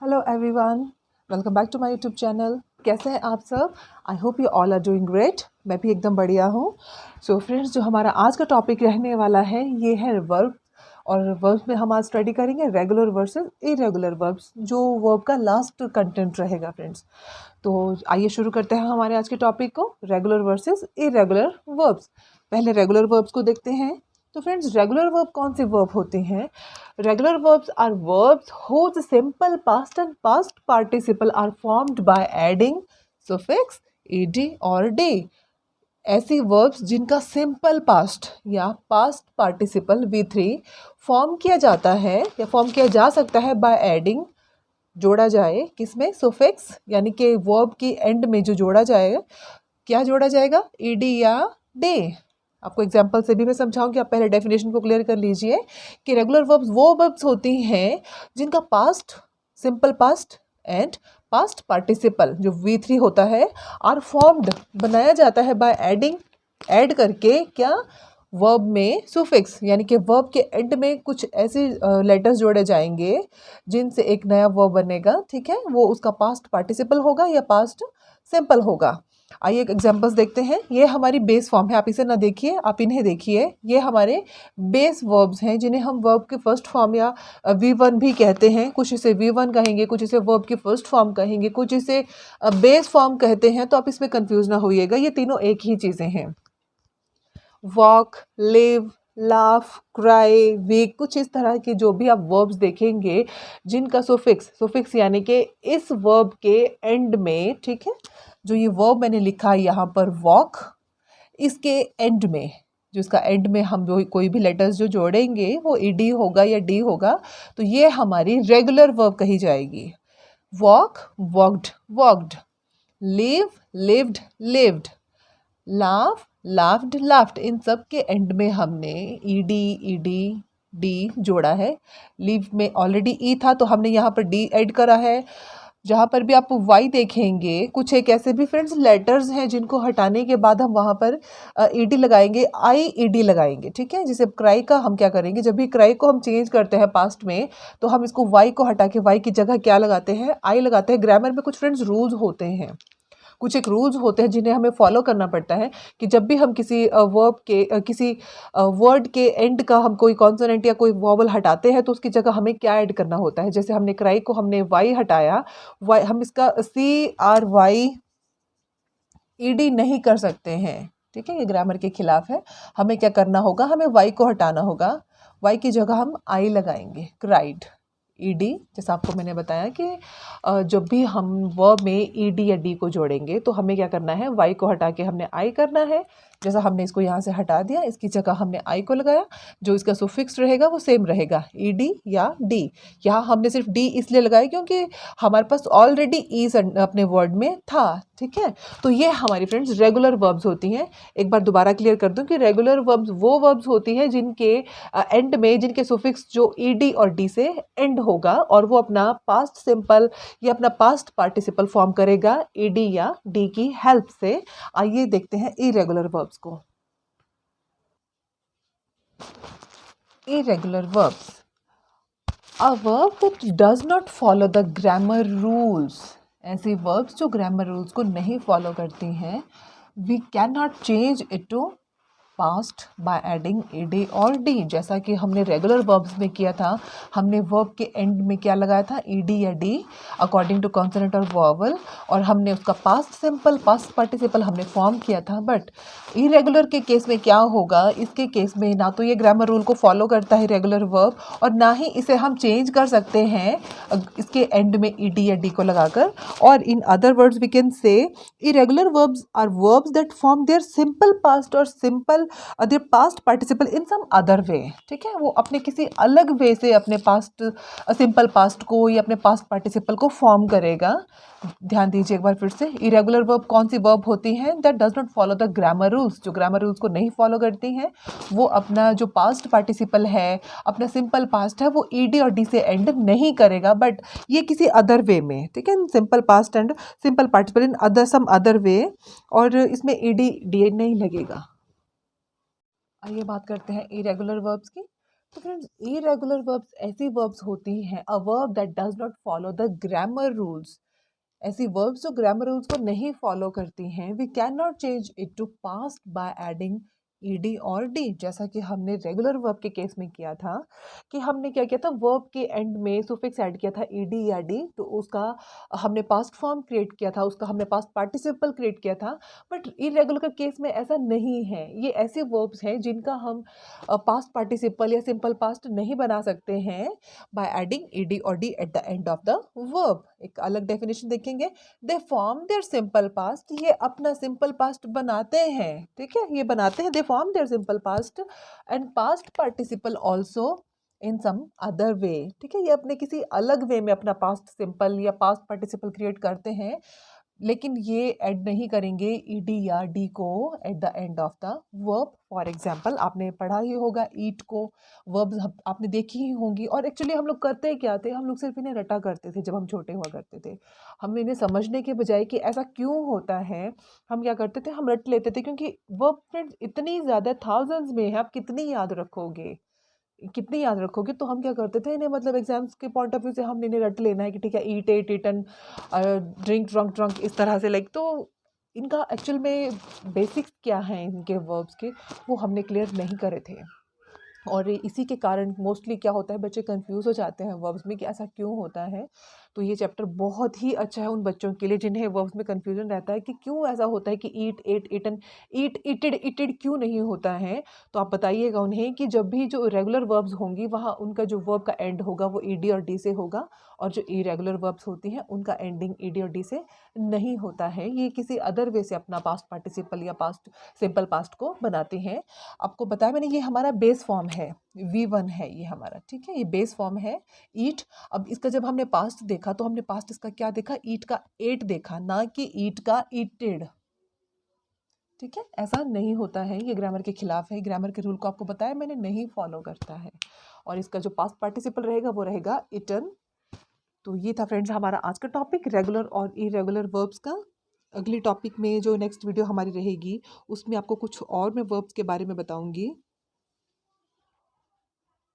Hello everyone, welcome back to my YouTube channel. कैसे हैं आप सब? I hope you all are doing great. मैं भी एकदम बढ़िया हूँ। सो फ्रेंड्स, जो हमारा आज का टॉपिक रहने वाला है ये है वर्ब। और वर्ब्स में हम आज स्टडी करेंगे रेगुलर वर्सेस इरेगुलर वर्ब्स, जो वर्ब का लास्ट कंटेंट रहेगा फ्रेंड्स। तो आइए शुरू करते हैं हमारे आज के टॉपिक को, रेगुलर वर्सेस इरेगुलर वर्ब्स। पहले रेगुलर वर्ब्स को देखते हैं। तो फ्रेंड्स, रेगुलर वर्ब कौन से वर्ब होते हैं? Regular verbs are verbs whose simple past and past participle are formed by adding suffix ed or d। ऐसी verbs जिनका सिंपल पास्ट या पास्ट पार्टिसिपल V3 फॉर्म किया जाता है या फॉर्म किया जा सकता है बाय एडिंग, जोड़ा जाए किसमें, सुफिक्स, यानी कि वर्ब की एंड में जो जोड़ा जाएगा, क्या जोड़ा जाएगा, ed या d। आपको एग्जाम्पल से भी मैं समझाऊंगी, आप पहले डेफिनेशन को क्लियर कर लीजिए कि रेगुलर वर्ब्स वो वर्ब्स होती हैं जिनका past, simple past and past participle जो V3 होता है आर फॉर्म्ड, बनाया जाता है बाय एडिंग, ऐड करके क्या, वर्ब में सुफिक्स, यानी कि वर्ब के एंड में कुछ ऐसे लेटर्स जोड़े जाएंगे जिनसे एक नया वर्ब बनेगा। ठीक है, वो उसका पास्ट पार्टिसिपल होगा या पास्ट सिंपल होगा। आइए एक एग्जांपल्स देखते हैं। ये हमारी बेस फॉर्म है, आप इसे ना देखिए, आप इन्हें देखिए। ये हमारे बेस वर्ब्स हैं जिन्हें हम वर्ब के फर्स्ट फॉर्म या V1 भी कहते हैं। कुछ इसे V1 कहेंगे, कुछ इसे वर्ब की फर्स्ट फॉर्म कहेंगे, कुछ इसे बेस फॉर्म कहते हैं। तो आप इसमें कंफ्यूज ना होइएगा, ये तीनों एक ही चीज़ें हैं। Walk, live, laugh, cry, weak, कुछ इस तरह के जो भी आप वर्ब्स देखेंगे जिनका सुफिक्स यानी कि इस वर्ब के एंड में, ठीक है, जो ये वर्ब मैंने लिखा है यहाँ पर वॉक, इसके एंड में, जो इसका एंड में हम कोई भी लेटर्स जो जोड़ेंगे वो ed होगा या d होगा, तो ये हमारी रेगुलर वर्ब कही जाएगी। Walk, walked, walked. Live, lived, lived. Laugh, laughed, laughed. इन सब के एंड में हमने ed d जोड़ा है। लिव में ऑलरेडी e था तो हमने यहाँ पर d ऐड करा है। जहाँ पर भी आप y देखेंगे, कुछ एक ऐसे भी फ्रेंड्स लेटर्स हैं जिनको हटाने के बाद हम वहाँ पर ed लगाएंगे, ed लगाएंगे। ठीक है, जैसे क्राई का हम क्या करेंगे, जब भी क्राई को हम चेंज करते हैं पास्ट में, तो हम इसको y को हटा के y की जगह क्या लगाते हैं, I लगाते हैं। ग्रामर में कुछ फ्रेंड्स रूल्स होते हैं, कुछ एक रूल्स होते हैं जिन्हें हमें फॉलो करना पड़ता है कि जब भी हम किसी वर्ब के किसी वर्ड के एंड का हम कोई कॉन्सोनेंट या कोई वॉवल हटाते हैं तो उसकी जगह हमें क्या ऐड करना होता है। जैसे हमने क्राई को हमने वाई हटाया, वाई हम इसका CRY ED नहीं कर सकते हैं। ठीक है, ये ग्रामर के खिलाफ है। हमें क्या करना होगा, हमें वाई को हटाना होगा, वाई की जगह हम आई लगाएंगे, क्राइड, ed। जैसा आपको मैंने बताया कि जब भी हम वर्ब में ed या d को जोड़ेंगे तो हमें क्या करना है, y को हटा के हमने I करना है। जैसा हमने इसको यहाँ से हटा दिया, इसकी जगह हमने I को लगाया, जो इसका सुफिक्स रहेगा वो सेम रहेगा, ed या d। यहाँ हमने सिर्फ d इसलिए लगाया क्योंकि हमारे पास ऑलरेडी ई अपने वर्ड में था। ठीक है, तो ये हमारी फ्रेंड्स रेगुलर वर्ब्स होती हैं। एक बार दोबारा क्लियर कर दूं कि रेगुलर वर्ब्स वो वर्ब्स होती हैं जिनके एंड में, जिनके सुफिक्स जो ed और d से एंड होगा और वो अपना पास्ट सिंपल या अपना पास्ट पार्टिसिपल फॉर्म करेगा ed या d की हेल्प से। आइए देखते हैं इरेगुलर वर्ब्स को। Irregular verbs, a verb that does not follow the grammar rules. ऐसी वर्ब्स जो ग्रामर रूल्स को नहीं फॉलो करती हैं, we can not change it to past by adding ed और d। जैसा कि हमने रेगुलर वर्ब्स में किया था, हमने वर्ब के एंड में क्या लगाया था, ed या d अकॉर्डिंग टू कॉन्सोनेंट और वॉवल, और हमने उसका पास्ट सिंपल, पास्ट पार्टिसिपल हमने फॉर्म किया था। बट इरेगुलर के केस में क्या होगा, इसके केस में ना तो ये ग्रामर रूल को फॉलो करता है रेगुलर वर्ब, और ना ही इसे हम चेंज कर सकते हैं इसके एंड में ed या d को लगाकर। और in other words we can say irregular verbs are verbs that form their simple past or simple their past participle in some other way. ठीक है, वो अपने किसी अलग वे से अपने पास्ट सिंपल पास्ट को या अपने पास्ट पार्टिसिपल को फॉर्म करेगा। ध्यान दीजिए एक बार फिर से, इरेगुलर वर्ब कौन सी वर्ब होती हैं, that does not follow the grammar rules, जो ग्रामर रूल्स को नहीं फॉलो करती हैं। वो अपना जो पास्ट पार्टिसिपल है, अपना सिंपल पास्ट है, वो ed और d से एंड नहीं करेगा, बट ये किसी अदर वे में। ठीक है, simple past and simple participle in other some other way, और इसमें ed d नहीं लगेगा। आइए बात करते हैं इरेगुलर वर्ब्स की। तो फ्रेंड्स इरेगुलर वर्ब्स ऐसी वर्ब्स होती हैं, a verb that does not follow the grammar rules, ऐसी वर्ब्स जो ग्रामर रूल्स को नहीं फॉलो करती हैं, we can not change it to past by adding ED और डी। जैसा कि हमने रेगुलर वर्ब के केस में किया था कि हमने क्या किया था, वर्ब के एंड में सुफिक्स ऐड किया था ईडी या डी, तो उसका हमने पास्ट फॉर्म क्रिएट किया था, उसका हमने पास्ट पार्टिसिपल क्रिएट किया था। बट इरेगुलर के केस में ऐसा नहीं है। ये ऐसे वर्ब्स हैं जिनका हम पास्ट पार्टिसिपल या सिंपल पास्ट नहीं बना सकते हैं बाय एडिंग ईडी और D at the end of the verb. एक अलग डेफिनेशन देखेंगे, they form their simple past, ये अपना सिंपल पास्ट बनाते हैं, ठीक है, ये बनाते हैं, they form their simple past and past participle also in some other way, ठीक है, ये अपने किसी अलग वे में अपना पास्ट सिंपल या पास्ट पार्टिसिपल क्रिएट करते हैं, लेकिन ये ऐड नहीं करेंगे ईडी या डी को eight the end of the verb. For example आपने पढ़ा ही होगा ईट को, वर्ब्स आपने देखी ही होंगी। और एक्चुअली हम लोग करते क्या थे, हम लोग सिर्फ इन्हें रटा करते थे जब हम छोटे हुआ करते थे। हम इन्हें समझने के बजाय कि ऐसा क्यों होता है, हम क्या करते थे, हम रट लेते थे, क्योंकि वर्ब फ्रेंड्स इतनी ज़्यादा थाउजेंड्स में है, आप कितनी याद रखोगे, कितनी याद रखोगे। तो हम क्या करते थे इन्हें, मतलब एग्जाम्स के पॉइंट ऑफ व्यू से हम इन्हें रट लेना है कि ठीक है, eat ate eaten, drink drunk drunk, इस तरह से लाइक। तो इनका एक्चुअल में बेसिक्स क्या हैं इनके वर्ब्स के, वो हमने क्लियर नहीं करे थे। और इसी के कारण मोस्टली क्या होता है, बच्चे कंफ्यूज हो जाते हैं वर्ब्स में कि ऐसा क्यों होता है। तो ये चैप्टर बहुत ही अच्छा है उन बच्चों के लिए जिन्हें वर्ब्स में कंफ्यूजन रहता है कि क्यों ऐसा होता है कि ईट एट ईटन, ईट ईटेड ईटेड क्यों नहीं होता है। तो आप बताइएगा उन्हें कि जब भी जो रेगुलर वर्ब्स होंगी वहाँ उनका जो वर्ब का एंड होगा वो ईडी और डी से होगा, और जो इरेगुलर वर्ब्स होती हैं उनका एंडिंग ईडी और डी से नहीं होता है। ये किसी अदर वे से अपना पास्ट पार्टिसिपल या पास्ट सिंपल पास्ट को बनाते हैं। आपको बताया मैंने, ये हमारा बेस फॉर्म है, V1 है ये हमारा, ठीक है, ये बेस फॉर्म है ईट। अब इसका जब हमने पास्ट देखा तो हमने पास्ट इसका क्या देखा, ईट का एट देखा, ना कि ईट का ईटेड, ठीक है। ऐसा नहीं होता है, ये ग्रामर के खिलाफ है, ग्रामर के रूल को आपको बताया मैंने नहीं फॉलो करता है। और इसका जो पास्ट पार्टिसिपल रहेगा वो रहेगा इटन। तो ये था फ्रेंड्स हमारा आज का टॉपिक, रेगुलर और इरेगुलर वर्ब्स का। अगली टॉपिक में जो नेक्स्ट वीडियो हमारी रहेगी उसमें आपको कुछ और मैं वर्ब्स के बारे में बताऊंगी।